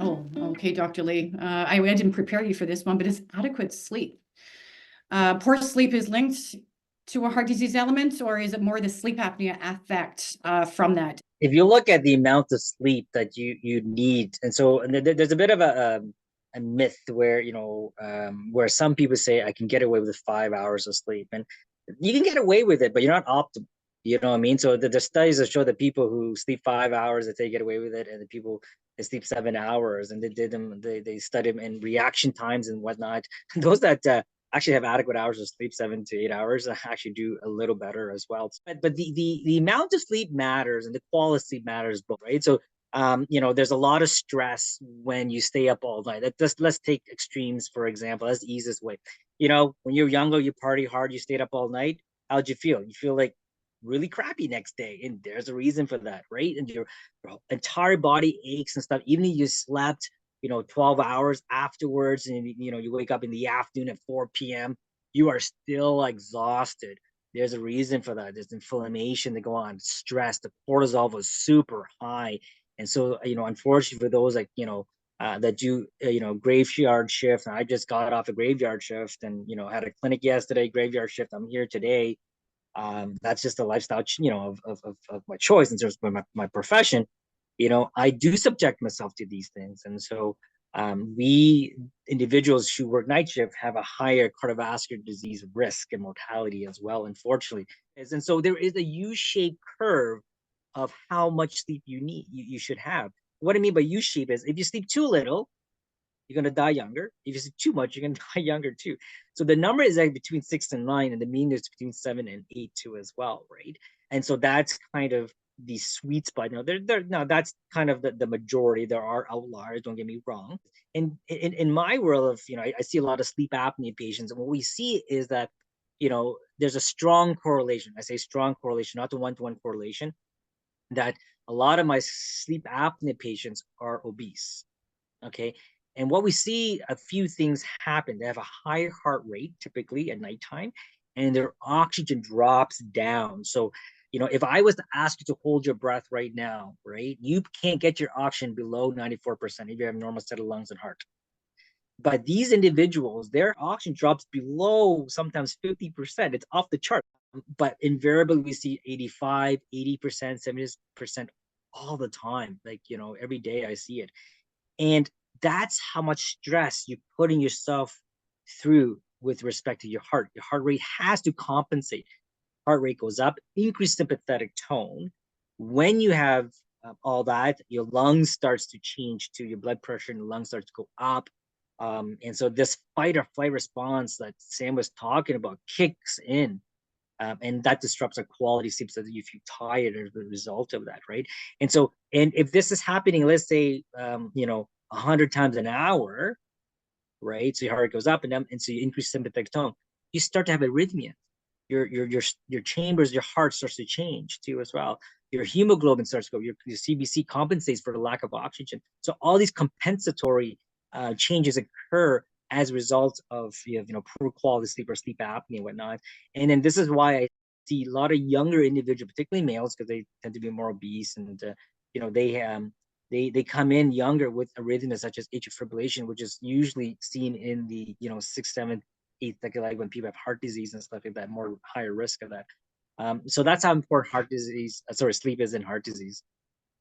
Oh, okay, Dr. Lee. I didn't prepare you for this one, but is adequate sleep. Poor sleep is linked to a heart disease element, or is it more the sleep apnea effect from that? If you look at the amount of sleep that you need, and there's a bit of a myth where where some people say I can get away with 5 hours of sleep, and you can get away with it, but you're not optimal. You know what I mean? So the studies that show that people who sleep 5 hours that they get away with it, and the people that sleep 7 hours, and they studied them in reaction times and whatnot. Those that actually have adequate hours of sleep, 7 to 8 hours, actually do a little better as well. But the amount of sleep matters and the quality of sleep matters both, right? So there's a lot of stress when you stay up all night. Let's take extremes, for example. That's the easiest way. When you're younger, you party hard, you stayed up all night. How'd you feel? You feel like really crappy next day, and there's a reason for that, right? And your entire body aches and stuff, even if you slept 12 hours afterwards, and you wake up in the afternoon at 4 p.m., you are still exhausted. There's a reason for that. There's inflammation to go on, stress, the cortisol was super high. And so unfortunately for those that do graveyard shift, and I just got off a graveyard shift, and had a clinic yesterday, graveyard shift, I'm here today. That's just a lifestyle of my choice in terms of my profession. I do subject myself to these things. And so we individuals who work night shift have a higher cardiovascular disease risk and mortality as well, unfortunately. And so there is a U-shaped curve of how much sleep you should have. What I mean by U-shape is if you sleep too little, you're going to die younger. If you sleep too much, you're going to die younger too. So the number is between 6 and 9, and the mean is between 7 and 8 too as well, right? And so that's kind of the sweet spot. Now that's kind of the majority. There are outliers, don't get me wrong. And in my world of, I see a lot of sleep apnea patients, and what we see is that, there's a strong correlation. I say strong correlation, not the one-to-one correlation, that a lot of my sleep apnea patients are obese. Okay. And what we see, a few things happen. They have a higher heart rate typically at nighttime, and their oxygen drops down. So, if I was to ask you to hold your breath right now, right, you can't get your oxygen below 94% if you have normal set of lungs and heart. But these individuals, their oxygen drops below sometimes 50%. It's off the chart. But invariably, we see 85, 80%, 70% all the time. Every day I see it. And that's how much stress you're putting yourself through with respect to your heart. Your heart rate has to compensate. Heart rate goes up, increased sympathetic tone. When you have all that, your lungs starts to change too. Your blood pressure in the lungs starts to go up. And so this fight or flight response that Sam was talking about kicks in. And that disrupts our quality sleep so that you feel tired as a result of that, right? And so, and if this is happening, let's say, 100 times an hour, right? So your heart rate goes up and down, and so you increase sympathetic tone, you start to have arrhythmia. Your chambers, your heart starts to change too as well. Your hemoglobin starts to go. Your CBC compensates for the lack of oxygen. So all these compensatory changes occur as a result of poor quality sleep or sleep apnea and whatnot. And then this is why I see a lot of younger individuals, particularly males, because they tend to be more obese, and they come in younger with arrhythmias such as atrial fibrillation, which is usually seen in the 6th, 7th, 8th decade, like when people have heart disease and stuff like that, more higher risk of that. So that's how important sleep is in heart disease.